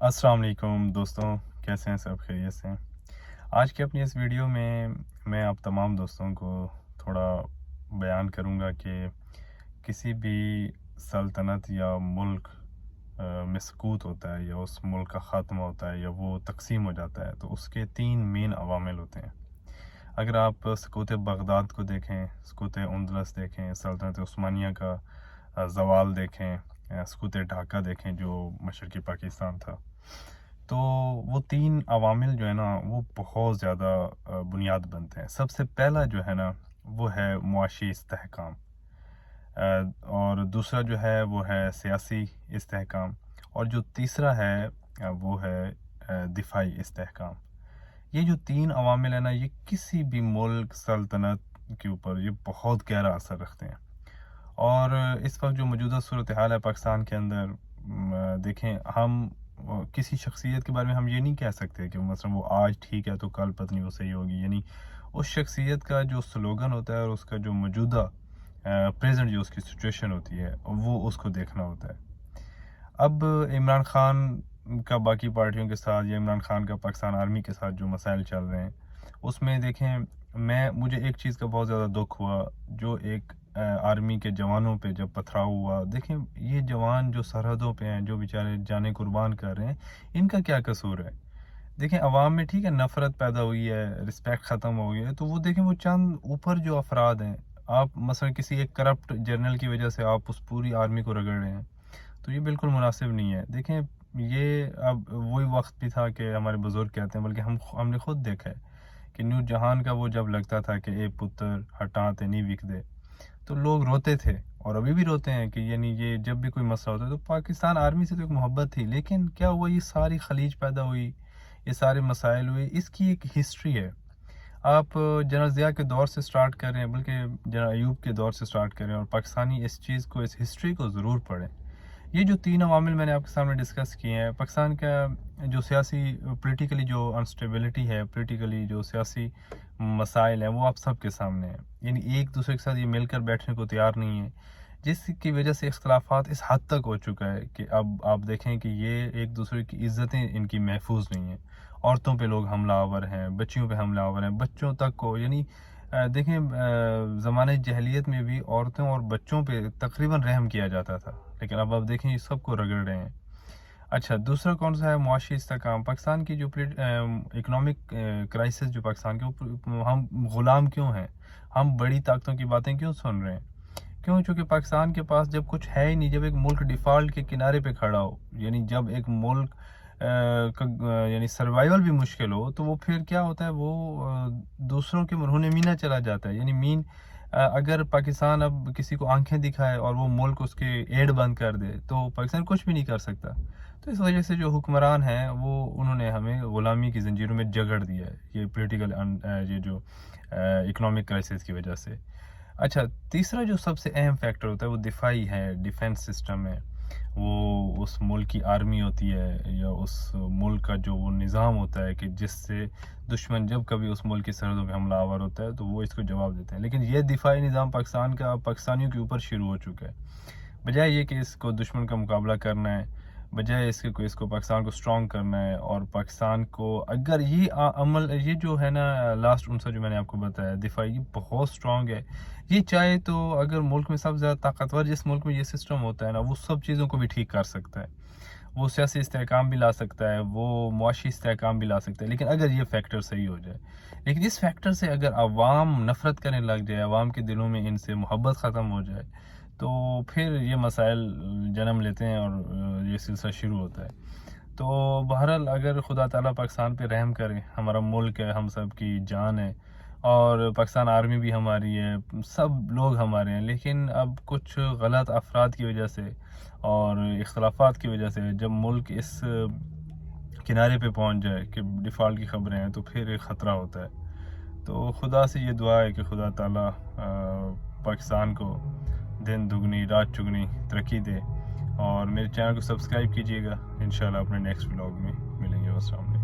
السلام علیکم دوستوں، کیسے ہیں؟ سب خیریت سے ہیں؟ آج کی اپنی اس ویڈیو میں میں آپ تمام دوستوں کو تھوڑا بیان کروں گا کہ کسی بھی سلطنت یا ملک میں سقوط ہوتا ہے یا اس ملک کا خاتمہ ہوتا ہے یا وہ تقسیم ہو جاتا ہے تو اس کے 3 مین عوامل ہوتے ہیں۔ اگر آپ سقوط بغداد کو دیکھیں، سقوط اندلس دیکھیں، سلطنت عثمانیہ کا زوال دیکھیں، سقوط ڈھاکہ دیکھیں جو مشرقی پاکستان تھا، تو وہ 3 عوامل جو ہے نا وہ بہت زیادہ بنیاد بنتے ہیں۔ سب سے پہلا جو ہے نا وہ ہے معاشی استحکام، اور دوسرا جو ہے وہ ہے سیاسی استحکام، اور جو تیسرا ہے وہ ہے دفاعی استحکام۔ یہ جو 3 عوامل ہیں نا یہ کسی بھی ملک سلطنت کے اوپر یہ بہت گہرا اثر رکھتے ہیں۔ اور اس وقت جو موجودہ صورتحال ہے پاکستان کے اندر، دیکھیں ہم کسی شخصیت کے بارے میں ہم یہ نہیں کہہ سکتے کہ مثلا وہ آج ٹھیک ہے تو کل پتہ نہیں وہ صحیح ہوگی، یعنی اس شخصیت کا جو سلوگن ہوتا ہے اور اس کا جو موجودہ پریزنٹ جو اس کی سچویشن ہوتی ہے وہ اس کو دیکھنا ہوتا ہے۔ اب عمران خان کا باقی پارٹیوں کے ساتھ یا عمران خان کا پاکستان آرمی کے ساتھ جو مسائل چل رہے ہیں اس میں دیکھیں مجھے ایک چیز کا بہت زیادہ دکھ ہوا، جو ایک آرمی کے جوانوں پہ جب پتھراؤ ہوا۔ دیکھیں یہ جوان جو سرحدوں پہ ہیں، جو بیچارے جانیں قربان کر رہے ہیں، ان کا کیا قصور ہے؟ دیکھیں عوام میں ٹھیک ہے نفرت پیدا ہوئی ہے، رسپیکٹ ختم ہو گئی ہے، تو وہ دیکھیں وہ چند اوپر جو افراد ہیں، آپ مثلا کسی ایک کرپٹ جنرل کی وجہ سے آپ اس پوری آرمی کو رگڑ رہے ہیں، تو یہ بالکل مناسب نہیں ہے۔ دیکھیں یہ اب وہی وقت بھی تھا کہ ہمارے بزرگ کہتے ہیں، بلکہ ہم نے خود دیکھا ہے کہ نیو جہان کا وہ جب لگتا تھا کہ اے پتر ہٹاں تے نہیں وک دے، تو لوگ روتے تھے اور ابھی بھی روتے ہیں کہ یعنی یہ جب بھی کوئی مسئلہ ہوتا ہے تو پاکستان آرمی سے تو ایک محبت تھی، لیکن کیا ہوا یہ ساری خلیج پیدا ہوئی، یہ سارے مسائل ہوئے، اس کی ایک ہسٹری ہے۔ آپ جنرل ضیاء کے دور سے سٹارٹ کریں، بلکہ جنرل ایوب کے دور سے سٹارٹ کریں اور پاکستانی اس چیز کو، اس ہسٹری کو ضرور پڑھیں۔ یہ جو 3 عوامل میں نے آپ کے سامنے ڈسکس کیے ہیں، پاکستان کا جو سیاسی پولیٹیکلی جو انسٹیبلٹی ہے، پولیٹیکلی جو سیاسی مسائل ہیں وہ آپ سب کے سامنے ہیں، یعنی ایک دوسرے کے ساتھ یہ مل کر بیٹھنے کو تیار نہیں ہے، جس کی وجہ سے اختلافات اس حد تک ہو چکا ہے کہ اب آپ دیکھیں کہ یہ ایک دوسرے کی عزتیں ان کی محفوظ نہیں ہیں۔ عورتوں پہ لوگ حملہ آور ہیں، بچیوں پہ حملہ آور ہیں، بچوں تک کو، یعنی دیکھیں زمانہ جہلیت میں بھی عورتوں اور بچوں پہ تقریباً رحم کیا جاتا تھا، لیکن اب دیکھیں یہ سب کو رگڑ رہے ہیں۔ اچھا دوسرا کون سا ہے؟ معاشی استحکام۔ پاکستان کی جو اکنامک کرائسس جو پاکستان کے، ہم غلام کیوں ہیں؟ ہم بڑی طاقتوں کی باتیں کیوں سن رہے ہیں؟ کیوں؟ چونکہ پاکستان کے پاس جب کچھ ہے ہی نہیں، جب ایک ملک ڈیفالٹ کے کنارے پہ کھڑا ہو، یعنی جب ایک ملک یعنی سروائیول بھی مشکل ہو، تو وہ پھر کیا ہوتا ہے، وہ دوسروں کے مرہون مینا چلا جاتا ہے، یعنی اگر پاکستان اب کسی کو آنکھیں دکھائے اور وہ ملک اس کے ایڈ بند کر دے تو پاکستان کچھ بھی نہیں کر سکتا۔ تو اس وجہ سے جو حکمران ہیں وہ انہوں نے ہمیں غلامی کی زنجیروں میں جگڑ دیا ہے، یہ پولیٹیکل یہ جو اکنامک کرائسس کی وجہ سے۔ اچھا تیسرا جو سب سے اہم فیکٹر ہوتا ہے وہ دفاعی ہے، ڈیفنس سسٹم ہے، وہ اس ملک کی آرمی ہوتی ہے یا اس ملک کا جو وہ نظام ہوتا ہے کہ جس سے دشمن جب کبھی اس ملک کی سرحدوں پہ حملہ آور ہوتا ہے تو وہ اس کو جواب دیتے ہیں۔ لیکن یہ دفاعی نظام پاکستان کا پاکستانیوں کے اوپر شروع ہو چکا ہے، بجائے یہ کہ اس کو دشمن کا مقابلہ کرنا ہے، بجائے اس کو پاکستان کو سٹرونگ کرنا ہے، اور پاکستان کو اگر یہ عمل یہ جو ہے نا لاسٹ ان سے جو میں نے آپ کو بتایا دفاعی بہت سٹرونگ ہے، یہ چاہے تو اگر ملک میں سب سے زیادہ طاقتور جس ملک میں یہ سسٹم ہوتا ہے نا وہ سب چیزوں کو بھی ٹھیک کر سکتا ہے، وہ سیاسی استحکام بھی لا سکتا ہے، وہ معاشی استحکام بھی لا سکتا ہے، لیکن اگر یہ فیکٹر صحیح ہو جائے، لیکن اس فیکٹر سے اگر عوام نفرت کرنے لگ جائے، عوام کے دلوں میں ان سے محبت ختم ہو جائے تو پھر یہ مسائل جنم لیتے ہیں اور یہ سلسلہ شروع ہوتا ہے۔ تو بہرحال اگر خدا تعالیٰ پاکستان پہ رحم کرے، ہمارا ملک ہے، ہم سب کی جان ہے، اور پاکستان آرمی بھی ہماری ہے، سب لوگ ہمارے ہیں، لیکن اب کچھ غلط افراد کی وجہ سے اور اختلافات کی وجہ سے جب ملک اس کنارے پہ پہنچ جائے کہ ڈیفالٹ کی خبریں ہیں تو پھر ایک خطرہ ہوتا ہے۔ تو خدا سے یہ دعا ہے کہ خدا تعالیٰ پاکستان کو دن دگنی رات چگنی ترقی دے، اور میرے چینل کو سبسکرائب کیجیے گا، انشاءاللہ اپنے نیکسٹ ولاگ میں ملیں گے۔ السلام علیکم۔